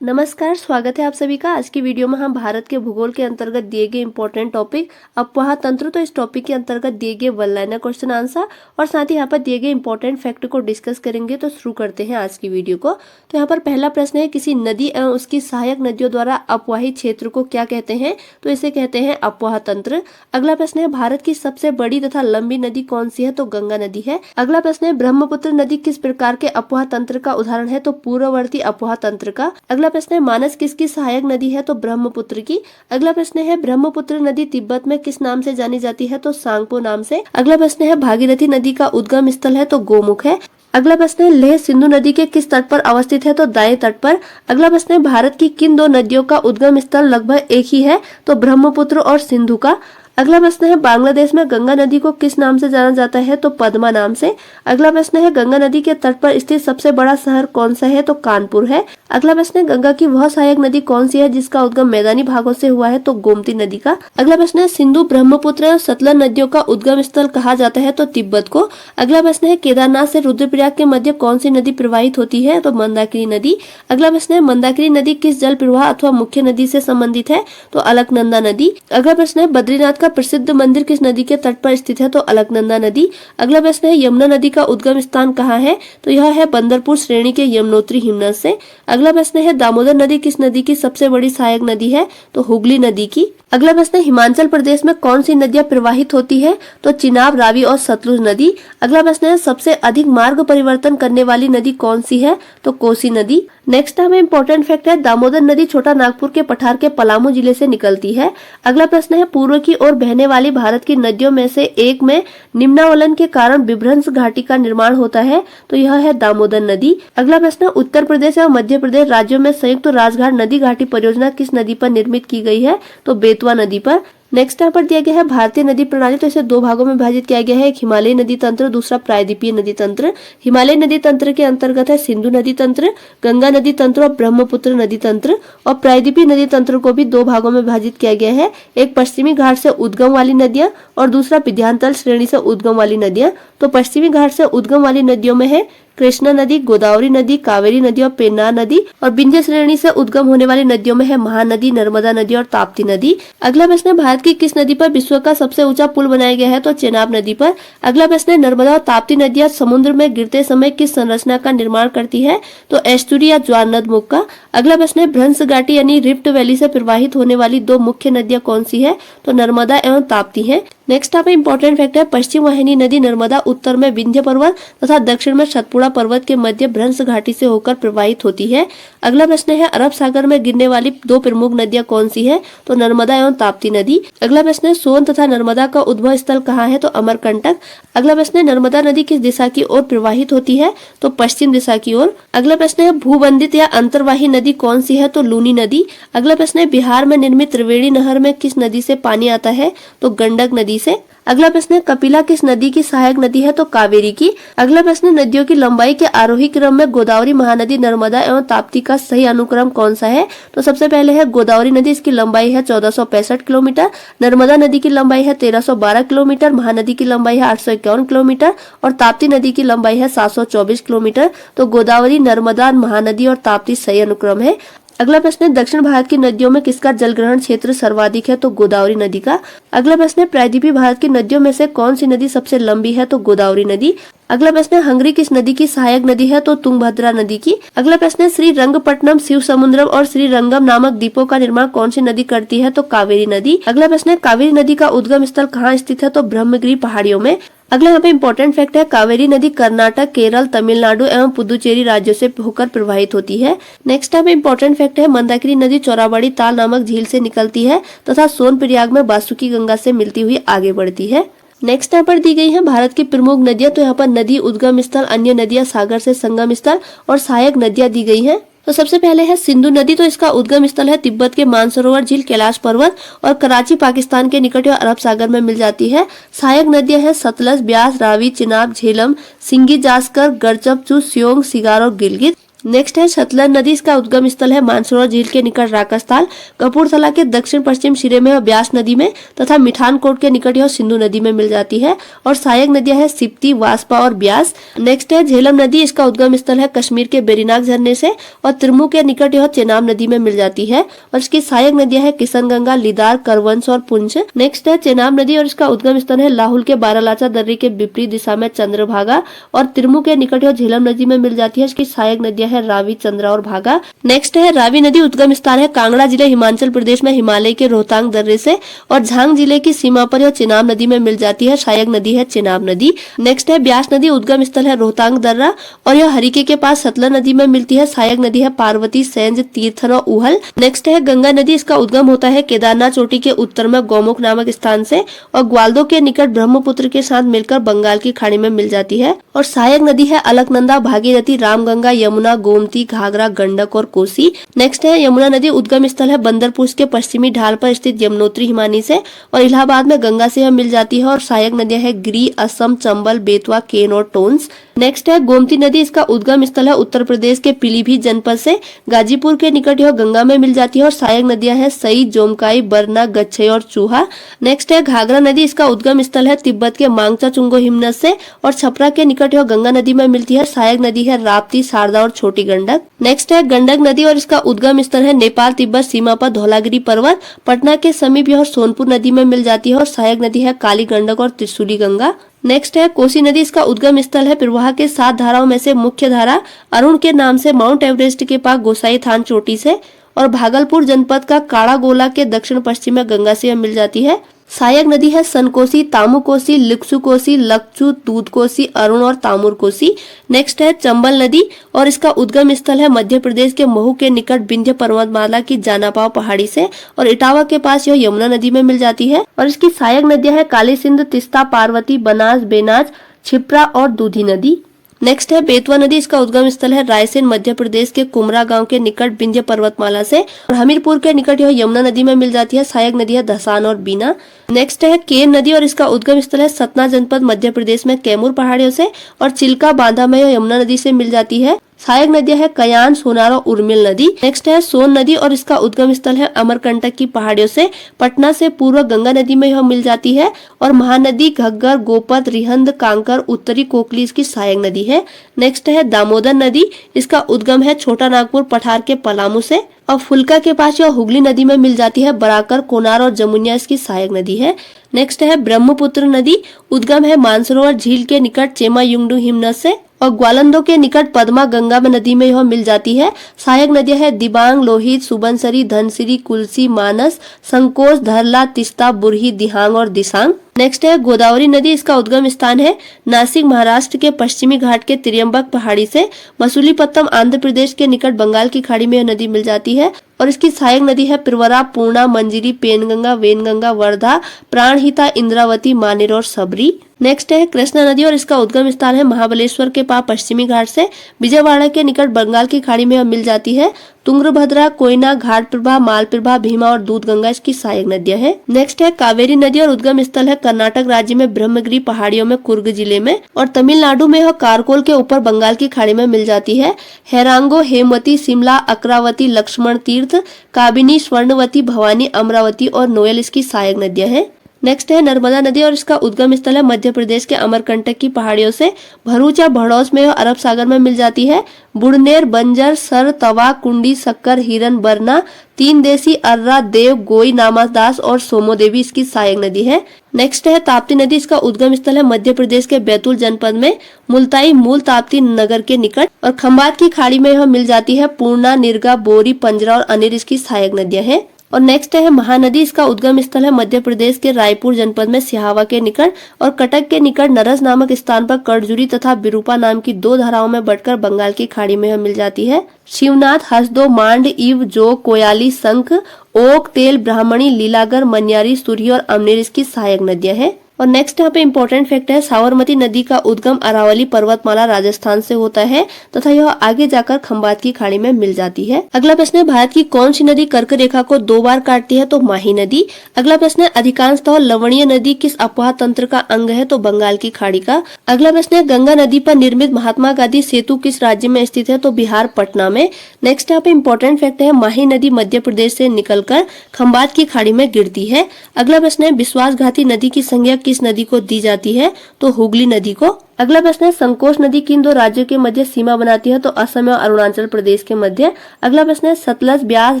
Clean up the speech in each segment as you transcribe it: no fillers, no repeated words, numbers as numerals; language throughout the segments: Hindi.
नमस्कार, स्वागत है आप सभी का। आज की वीडियो में हम भारत के भूगोल के अंतर्गत दिए गए इंपॉर्टेंट टॉपिक अफवाह तंत्र, तो इस टॉपिक के अंतर्गत दिए गए वन लाइनर क्वेश्चन आंसर और साथ ही यहाँ पर दिए गए इंपॉर्टेंट फैक्ट को डिस्कस करेंगे। तो शुरू करते हैं आज की वीडियो को। तो यहाँ पर पहला प्रश्न है, किसी नदी एवं उसकी सहायक नदियों द्वारा अपवाही क्षेत्र को क्या कहते हैं? तो इसे कहते हैं अफवाह तंत्र। अगला प्रश्न है, भारत की सबसे बड़ी तथा लंबी नदी कौन सी है? तो गंगा नदी है। अगला प्रश्न है, ब्रह्मपुत्र नदी किस प्रकार के अफवाह तंत्र का उदाहरण है? तो पूर्ववर्ती अफवाह तंत्र का। अगला प्रश्न है, मानस किसकी सहायक नदी है? तो ब्रह्मपुत्र की। अगला प्रश्न है, ब्रह्मपुत्र नदी तिब्बत में किस नाम से जानी जाती है? तो सांगपो नाम से। अगला प्रश्न है, भागीरथी नदी का उद्गम स्थल है? तो गोमुख है। अगला प्रश्न है, लेह सिंधु नदी के किस तट पर अवस्थित है? तो दाएं तट पर। अगला प्रश्न है, भारत की किन दो नदियों का उद्गम स्थल लगभग एक ही है? तो ब्रह्मपुत्र और सिंधु का। अगला प्रश्न है, बांग्लादेश में गंगा नदी को किस नाम से जाना जाता है? तो पद्मा नाम से। अगला प्रश्न है, गंगा नदी के तट पर स्थित सबसे बड़ा शहर कौन सा है? तो कानपुर है। अगला प्रश्न है, गंगा की वह सहायक नदी कौन सी है जिसका उद्गम मैदानी भागों से हुआ है? तो गोमती नदी का। अगला प्रश्न है, सिंधु, ब्रह्मपुत्र और सतलज नदियों का उद्गम स्थल कहा जाता है? तो तिब्बत को। अगला प्रश्न है, केदारनाथ से रुद्रप्रयाग के मध्य कौन सी नदी प्रवाहित होती है? तो मंदाकिनी नदी। अगला प्रश्न है, मंदाकिनी नदी किस जल प्रवाह अथवा मुख्य नदी से संबंधित है? तो अलकनंदा नदी। अगला प्रश्न है, बद्रीनाथ का प्रसिद्ध मंदिर किस नदी के तट पर स्थित है? तो अलकनंदा नदी। अगला प्रश्न है, यमुना नदी का उद्गम स्थान कहाँ है? तो यह है बंदरपुर श्रेणी के यमुनोत्री हिमनद से। अगला प्रश्न है, दामोदर नदी किस नदी की सबसे बड़ी सहायक नदी है? तो हुगली नदी की। अगला प्रश्न है, हिमाचल प्रदेश में कौन सी नदियां प्रवाहित होती है? तो चिनाब, रावी और सतलुज नदी। अगला प्रश्न है, सबसे अधिक मार्ग परिवर्तन करने वाली नदी कौन सी है? तो कोसी नदी। नेक्स्ट हमें इंपॉर्टेंट फैक्ट है, दामोदर नदी छोटा नागपुर के पठार के पलामू जिले से निकलती है। अगला प्रश्न है, पूर्व की ओर बहने वाली भारत की नदियों में से एक में निम्नावलन के कारण विभ्रंश घाटी का निर्माण होता है? तो यह है दामोदर नदी। अगला प्रश्न, उत्तर प्रदेश एवं मध्य प्रदेश राज्यों में संयुक्त राजघाट नदी घाटी परियोजना किस नदी पर निर्मित की गई है? तो बेतवा नदी पर। नेक्स्ट यहाँ पर दिया गया है भारतीय नदी प्रणाली, तो इसे दो भागों में विभाजित किया गया है, एक हिमालयी नदी तंत्र, दूसरा प्रायद्वीपीय नदी तंत्र। हिमालयी नदी तंत्र के अंतर्गत है सिंधु नदी तंत्र, गंगा नदी तंत्र और ब्रह्मपुत्र नदी तंत्र। और प्रायद्वीपीय नदी तंत्र को भी दो भागों में विभाजित किया गया है, एक पश्चिमी घाट से उद्गम वाली नदियां और दूसरा विंध्याचल श्रेणी से उद्गम वाली नदियां। तो पश्चिमी घाट से उद्गम वाली नदियों में है कृष्णा नदी, गोदावरी नदी, कावेरी नदी और पेन्नार नदी। और विंध्य श्रेणी से उद्गम होने वाली नदियों में है महानदी, नर्मदा नदी और ताप्ती नदी। अगला प्रश्न है, भारत की किस नदी पर विश्व का सबसे ऊंचा पुल बनाया गया है? तो चेनाब नदी पर। अगला प्रश्न है, नर्मदा और ताप्ती नदियां समुद्र में गिरते समय किस संरचना का निर्माण करती है? तो एस्टुरी या ज्वारनदमुख का। अगला प्रश्न है, भ्रंश घाटी यानी रिफ्ट वैली से प्रवाहित होने वाली दो मुख्य नदियां कौन सी है? तो नर्मदा एवं ताप्ती है। नेक्स्ट आप इंपॉर्टेंट फैक्ट है, पश्चिम वाहिनी नदी नर्मदा उत्तर में विंध्य पर्वत तथा दक्षिण में सतपुड़ा पर्वत के मध्य भ्रंश घाटी से होकर प्रवाहित होती है। अगला प्रश्न है, अरब सागर में गिरने वाली दो प्रमुख नदियां कौन सी है? तो नर्मदा एवं ताप्ती नदी। अगला प्रश्न है, सोन तथा नर्मदा का उद्भव स्थल कहाँ है? तो अमरकंटक। अगला प्रश्न है, नर्मदा नदी किस दिशा की ओर प्रवाहित होती है? तो पश्चिम दिशा की ओर। अगला प्रश्न है, भूबंधित या अंतर्वाही नदी कौन सी है? तो लूनी नदी। अगला प्रश्न है, बिहार में निर्मित त्रिवेणी नहर में किस नदी से पानी आता है? तो गंडक नदी से। अगला प्रश्न है, कपिला किस नदी की सहायक नदी है? तो कावेरी की। अगला प्रश्न, नदियों की लंबाई के आरोही क्रम में गोदावरी, महानदी, नर्मदा एवं ताप्ती का सही अनुक्रम कौन सा है? तो सबसे पहले है गोदावरी नदी, इसकी लंबाई है 1465 किलोमीटर, नर्मदा नदी की लंबाई है 1312 किलोमीटर, महानदी की लंबाई है 851 किलोमीटर और ताप्ती नदी की लंबाई है 724 किलोमीटर। तो गोदावरी, नर्मदा, महानदी और ताप्ती सही अनुक्रम है। अगला प्रश्न है, दक्षिण भारत की नदियों में किसका जलग्रहण क्षेत्र सर्वाधिक है? तो गोदावरी नदी का। अगला प्रश्न है, प्रायद्वीपीय भारत की नदियों में से कौन सी नदी सबसे लंबी है? तो गोदावरी नदी। अगला प्रश्न है, हंगरी किस नदी की सहायक नदी है? तो तुंगभद्रा नदी की। अगला प्रश्न है, श्री रंगपट्टनम, शिव समुद्रम और श्री रंगम नामक द्वीपों का निर्माण कौन सी नदी करती है? तो कावेरी नदी। अगला प्रश्न है, कावेरी नदी का उद्गम स्थल कहाँ स्थित है? तो ब्रह्मगिरी पहाड़ियों में। अगला यहाँ पे इंपॉर्टेंट फैक्ट है, कावेरी नदी कर्नाटक, केरल, तमिलनाडु एवं पुदुचेरी राज्यों से होकर प्रवाहित होती है। नेक्स्ट यहाँ पे इंपॉर्टेंट फैक्ट है, मंदाकिनी नदी चौराबाड़ी ताल नामक झील से निकलती है तथा सोनप्रयाग में बासुकी गंगा से मिलती हुई आगे बढ़ती है। नेक्स्ट यहाँ पर दी गई है भारत की प्रमुख नदियां, तो यहाँ पर नदी उद्गम स्थल, अन्य नदियां, सागर से संगम स्थल और सहायक नदियां दी गई हैं। तो सबसे पहले है सिंधु नदी, तो इसका उद्गम स्थल है तिब्बत के मानसरोवर झील, कैलाश पर्वत और कराची पाकिस्तान के निकट या अरब सागर में मिल जाती है। सहायक नदियां हैं सतलज, ब्यास, रावी, चिनाब, झेलम, सिंगी, जास्कर, गरचप, चू, स्योंग, सिगार और गिलगित। नेक्स्ट है सतलज नदी, इसका उद्गम स्थल है मानसरोवर झील के निकट राकस्थाल, कपूरथला के दक्षिण पश्चिम सिरे में ब्यास नदी में तथा मिठानकोट के निकट यह सिंधु नदी में मिल जाती है। और सहायक नदियां है सिप्ती, वास्पा और ब्यास। नेक्स्ट है झेलम नदी, इसका उद्गम स्थल है कश्मीर के बेरीनाग झरने से और त्रिमु के निकट यह चेनाब नदी में मिल जाती है। और इसकी सहायक नदियां है किशनगंगा, लिदार, करवंश और पुंछ। नेक्स्ट है चेनाब नदी और इसका उद्गम स्थल है लाहुल के बारालाचा दर्रे के विपरीत दिशा में चंद्रभागा और त्रिमु के निकट यह झेलम नदी में मिल जाती है। इसकी सहायक नदियां है रावी, चंद्रा और भागा। नेक्स्ट है रावी नदी, उद्गम स्थान है कांगड़ा जिले हिमाचल प्रदेश में हिमालय के रोहतांग दर्रे से और झांग जिले की सीमा पर यह चेनाब नदी में मिल जाती है। सहायक नदी है चेनाब नदी। नेक्स्ट है ब्यास नदी, उद्गम स्थल है रोहतांग दर्रा और यह हरिके के पास सतलज नदी में मिलती है। सहायक नदी है पार्वती, सेंज, तीर्थन और उहल। नेक्स्ट है गंगा नदी, इसका उद्गम होता है केदारनाथ चोटी के उत्तर में गौमुख नामक स्थान से और ग्वालदो के निकट ब्रह्मपुत्र के साथ मिलकर बंगाल की खाड़ी में मिल जाती है। और सहायक नदी है अलकनंदा, भागीरथी, रामगंगा, यमुना, गोमती, घाघरा, गंडक और कोसी। नेक्स्ट है यमुना नदी, उद्गम स्थल है बंदरपुर के पश्चिमी ढाल पर स्थित यमुनोत्री हिमानी से और इलाहाबाद में गंगा से यह मिल जाती है। और सहायक नदियां है गिरी, असम, चंबल, बेतवा, केन और टोंस। नेक्स्ट है गोमती नदी, इसका उद्गम स्थल है उत्तर प्रदेश के पीलीभीत जनपद से गाजीपुर के निकट यह गंगा में मिल जाती है। और सहायक नदियां है सई, जोमकाई, बरना, गच्छई और चूहा। नेक्स्ट है घाघरा नदी, इसका उद्गम स्थल है तिब्बत के मांगचा चुंगो हिमनद से और छपरा के निकट यह गंगा नदी में मिलती है। सहायक नदी है राप्ती, शारदा और छोटी गंडक। नेक्स्ट है गंडक नदी और इसका उद्गम स्थल है नेपाल तिब्बत सीमा पर धौलागिरी पर्वत, पटना के समीप यह सोनपुर नदी में मिल जाती है। और सहायक नदी है काली गंडक और त्रिशूली गंगा। नेक्स्ट है कोसी नदी, इसका उद्गम स्थल है प्रवाह के 7 धाराओं में से मुख्य धारा अरुण के नाम से माउंट एवरेस्ट के पास गोसाई थान चोटी से और भागलपुर जनपद का काड़ा गोला के दक्षिण पश्चिम में गंगा से मिल जाती है। सहायक नदी है सनकोसी, तामुकोसी, लिक्सुकोसी, लक्चू, दूधकोसी, अरुण और तामुर कोसी। नेक्स्ट है चंबल नदी और इसका उद्गम स्थल है मध्य प्रदेश के महू के निकट विंध्य पर्वतमाला की जानापाव पहाड़ी से और इटावा के पास यह यमुना नदी में मिल जाती है। और इसकी सहायक नदियां है काली सिंध, तिस्ता, पार्वती, बनास, बेनाज, छिप्रा और दूधी नदी। नेक्स्ट है बेतवा नदी, इसका उद्गम स्थल है रायसेन मध्य प्रदेश के कुमरा गांव के निकट विंध्य पर्वतमाला से और हमीरपुर के निकट यह यमुना नदी में मिल जाती है। सहायक नदी है धसान और बीना। नेक्स्ट है केन नदी और इसका उद्गम स्थल है सतना जनपद मध्य प्रदेश में कैमूर पहाड़ियों से और चिल्का बांधा में यह यमुना नदी से मिल जाती है। सहायक नदियां है कयान, सोनार और उर्मिल नदी। नेक्स्ट है सोन नदी और इसका उद्गम स्थल है अमरकंटक की पहाड़ियों से पटना से पूर्व गंगा नदी में यह मिल जाती है। और महानदी, घग्गर, गोपत, रिहंद, कांकर, उत्तरी कोकली इसकी सहायक नदी है। नेक्स्ट है दामोदर नदी, इसका उद्गम है छोटा नागपुर पठार के पलामू से और फुल्का के पास यह हुगली नदी में मिल जाती है। बराकर, कोनार और जमुनिया इसकी सहायक नदी है। नेक्स्ट है ब्रह्मपुत्र नदी, उद्गम है मानसरोवर झील के निकट चेमा युंगडू हिमनद से और ग्वालंदो के निकट पद्मा गंगा नदी में यह मिल जाती है। सहायक नदियां है दिबांग, लोहित, सुबनसरी, धनसिरी, कुलसी, मानस, संकोच, धरला, तिस्ता, बुरही, दिहांग और दिसांग। नेक्स्ट है गोदावरी नदी, इसका उद्गम स्थान है नासिक महाराष्ट्र के पश्चिमी घाट के त्रियंबक पहाड़ी से मसूलीपट्टनम आंध्र प्रदेश के निकट बंगाल की खाड़ी में यह नदी मिल जाती है। और इसकी सहायक नदी है प्रवरा, पूर्णा, मंजिरी, पेनगंगा, वेनगंगा, वर्धा, प्राणहिता, इंद्रावती, मानेर और सबरी। नेक्स्ट है कृष्णा नदी और इसका उद्गम स्थान है महाबलेश्वर के पास पश्चिमी घाट से विजयवाड़ा के निकट बंगाल की खाड़ी में मिल जाती है। तुंगभद्रा, कोयना, घाट प्रभा, मालप्रभा, भीमा और दूधगंगा इसकी सहायक नदियां हैं। नेक्स्ट है कावेरी नदी और उद्गम स्थल है कर्नाटक राज्य में ब्रह्मगिरी पहाड़ियों में कुर्ग जिले में और तमिलनाडु में यह कारकोल के ऊपर बंगाल की खाड़ी में मिल जाती है। हैरांगो, हेमवती, शिमला, अकरावती, लक्ष्मण तीर्थ, काबिनी, स्वर्णवती, भवानी, अमरावती और नोयल इसकी सहायक नदियां हैं। नेक्स्ट है नर्मदा नदी और इसका उद्गम स्थल है मध्य प्रदेश के अमरकंटक की पहाड़ियों से भरूच या भड़ौस में अरब सागर में मिल जाती है। बुड़नेर, बंजर, सर, तवा, कुंडी, सक्कर, हिरन, बरना, तीन देसी, अर्रा, देव, गोई, नामादास और सोमोदेवी इसकी सहायक नदी है। नेक्स्ट है ताप्ती नदी, इसका उद्गम स्थल है मध्य प्रदेश के बैतूल जनपद में मुल्ताई मूल ताप्ती नगर के निकट और खंबात की खाड़ी में यह मिल जाती है। पूर्णा, निर्गा, बोरी, पंजरा और अनिर इसकी सहायक नदियां हैं। और नेक्स्ट है महानदी, इसका उद्गम स्थल है मध्य प्रदेश के रायपुर जनपद में सिहावा के निकट और कटक के निकट नरस नामक स्थान पर करजुरी तथा बिरूपा नाम की 2 धाराओं में बटकर बंगाल की खाड़ी में मिल जाती है। शिवनाथ, हसदो, मांड, इव, जो, कोयाली, शंख, ओक, तेल, ब्राह्मणी, लीलागर, मनियारी, सुरही और अमनेर इसकी सहायक नदियां हैं। और नेक्स्ट यहाँ पे इंपॉर्टेंट फैक्ट है, साबरमती नदी का उद्गम अरावली पर्वतमाला राजस्थान से होता है तथा यह आगे जाकर खंबात की खाड़ी में मिल जाती है। अगला प्रश्न है, भारत की कौन सी नदी कर्क रेखा को 2 बार काटती है? तो माही नदी। अगला प्रश्न है, अधिकांशतः लवणीय नदी किस अपवाह तंत्र का अंग है? तो बंगाल की खाड़ी का। अगला प्रश्न है, गंगा नदी पर निर्मित महात्मा गांधी सेतु किस राज्य में स्थित है? तो बिहार पटना में। नेक्स्ट यहाँ पे इंपॉर्टेंट फैक्ट है, माही नदी मध्य प्रदेश से निकलकर खंबात की खाड़ी में गिरती है। अगला प्रश्न है, विश्वासघाती नदी की संज्ञा किस नदी को दी जाती है? तो हुगली नदी को। अगला प्रश्न है, संकोच नदी किन 2 राज्यों के मध्य सीमा बनाती है? तो असम और अरुणाचल प्रदेश के मध्य। अगला प्रश्न है, सतलज, ब्यास,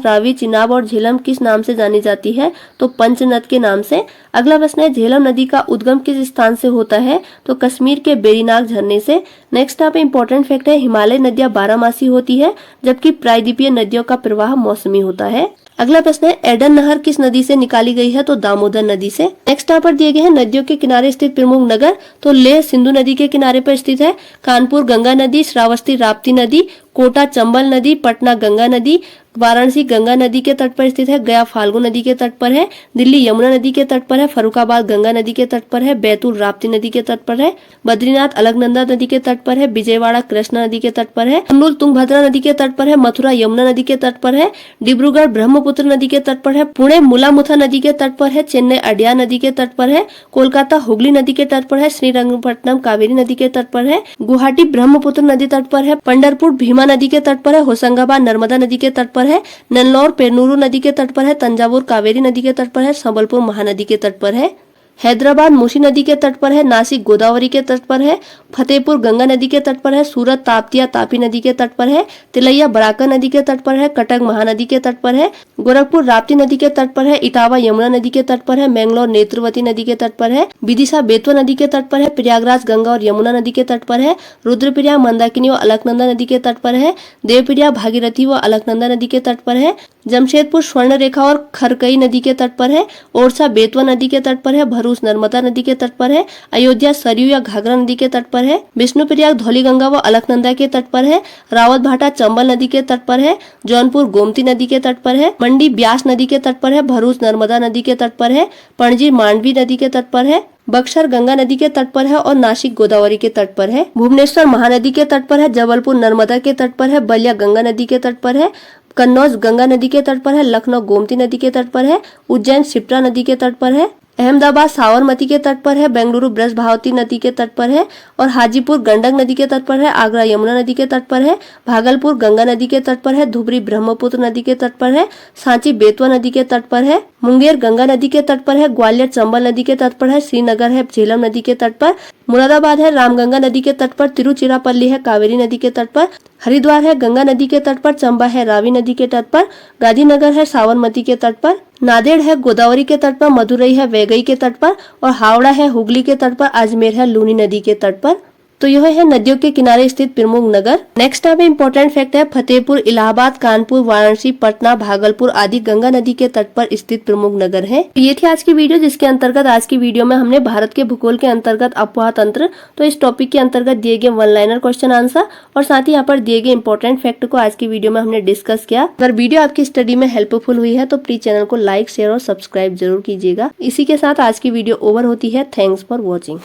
रावी, चिनाब और झेलम किस नाम से जानी जाती है? तो पंचनद के नाम से। अगला प्रश्न है, झेलम नदी का उद्गम किस स्थान से होता है? तो कश्मीर के बेरीनाग झरने से। नेक्स्ट यहाँ पे इंपॉर्टेंट फैक्ट है, हिमालय नदियां 12मासी होती है जबकि प्रायद्वीपीय नदियों का प्रवाह मौसमी होता है। अगला प्रश्न है, एडन नहर किस नदी से निकाली गई है? तो दामोदर नदी से। नेक्स्ट यहाँ पर दिए गए हैं नदियों के किनारे स्थित प्रमुख नगर। तो लेह सिंधु नदी के किनारे पर स्थित है, कानपुर गंगा नदी, श्रावस्ती राप्ती नदी, कोटा चंबल नदी, पटना गंगा नदी, वाराणसी गंगा नदी के तट पर स्थित है, गया फाल्गु नदी के तट पर है, दिल्ली यमुना नदी के तट पर है, फर्रुखाबाद गंगा नदी के तट पर है, बैतूल राप्ती नदी के तट पर है, बद्रीनाथ अलकनंदा नदी के तट पर है, विजयवाड़ा कृष्णा नदी के तट पर है, कुल्लू तुंगभद्रा नदी के तट पर है, मथुरा यमुना नदी के तट पर है, डिब्रूगढ़ ब्रह्मपुत्र नदी के तट पर है, पुणे मुलामुथा नदी के तट पर है, चेन्नई अडयार नदी के तट पर है, कोलकाता हुगली नदी के तट पर है, श्रीरंगपट्टनम कावेरी नदी के तट पर है, गुवाहाटी ब्रह्मपुत्र नदी तट पर है, पंढरपुर भीमा नदी के तट पर है, होशंगाबाद नर्मदा नदी के तट पर है, नल्लौर पेन्नूर नदी के तट पर है, तंजावुर कावेरी नदी के तट पर है, संबलपुर महानदी के तट पर है, हैदराबाद मूसी नदी के तट पर है, नासिक गोदावरी के तट पर है, फतेहपुर गंगा नदी के तट पर है, सूरत ताप्तिया तापी नदी के तट पर है, तिलैया बराका नदी के तट पर है, कटक महानदी के तट पर है, गोरखपुर राप्ती नदी के तट पर है, इटावा यमुना नदी के तट पर है, मैंगलोर नेत्रवती नदी के तट पर है, विदिशा बेतवा नदी के तट पर है, प्रयागराज गंगा और यमुना नदी के तट पर है, रुद्रप्रयाग मंदाकिनी व अलकनंदा नदी के तट पर है, देवप्रयाग भागीरथी व अलकनंदा नदी के तट पर है, जमशेदपुर स्वर्ण रेखा और खरकई नदी के तट पर है, ओरछा बेतवा नदी के तट पर है, भरूच नर्मदा नदी के तट पर है, अयोध्या सरयू या घाघरा नदी के तट पर है, विष्णुप्रयाग धौलीगंगा व अलकनंदा के तट पर है, रावत भाटा चंबल नदी के तट पर है, जौनपुर गोमती नदी के तट पर है, मंडी ब्यास नदी के तट पर है, भरूच नर्मदा नदी के तट पर है, पणजी मांडवी नदी के तट पर है, बक्सर गंगा नदी के तट पर है और नासिक गोदावरी के तट पर है, भुवनेश्वर महानदी के तट पर है, जबलपुर नर्मदा के तट पर है, बलिया गंगा नदी के तट पर है, कन्नौज गंगा नदी के तट पर है, लखनऊ गोमती नदी के तट पर है, उज्जैन शिप्रा नदी के तट पर है, अहमदाबाद साबरमती के तट पर है, बेंगलुरु ब्रजभावती नदी के तट पर है और हाजीपुर गंडक नदी के तट पर है, आगरा यमुना नदी के तट पर है, भागलपुर गंगा नदी के तट पर है, धुबरी ब्रह्मपुत्र नदी के तट पर है, सांची बेतवा नदी के तट पर है, मुंगेर गंगा नदी के तट पर है, ग्वालियर चंबल नदी के तट पर है, श्रीनगर है झेलम नदी के तट पर, मुरादाबाद है रामगंगा नदी के तट पर, तिरुचिरापल्ली है कावेरी नदी के तट पर, हरिद्वार है गंगा नदी के तट पर, चंबा है रावी नदी के तट पर, गांधीनगर है साबरमती के तट पर, नांदेड़ है गोदावरी के तट पर, मदुरई है वैगई के तट पर और हावड़ा है हुगली के तट पर, अजमेर है लूनी नदी के तट पर। तो यह है नदियों के किनारे स्थित प्रमुख नगर। नेक्स्ट यहाँ पे इंपॉर्टेंट फैक्ट है, फतेहपुर, इलाहाबाद, कानपुर, वाराणसी, पटना, भागलपुर आदि गंगा नदी के तट पर स्थित प्रमुख नगर है। ये थी आज की वीडियो, जिसके अंतर्गत आज की वीडियो में हमने भारत के भूगोल के अंतर्गत अपवाह तंत्र, तो इस टॉपिक के अंतर्गत दिए गए 1 लाइनर क्वेश्चन आंसर और साथ ही यहाँ पर दिए गए इंपॉर्टेंट फैक्ट को आज की वीडियो में हमने डिस्कस किया। अगर वीडियो आपकी स्टडी में हेल्पफुल हुई है तो प्लीज चैनल को लाइक, शेयर और सब्सक्राइब जरूर कीजिएगा। इसी के साथ आज की वीडियो ओवर होती है। Thanks for watching.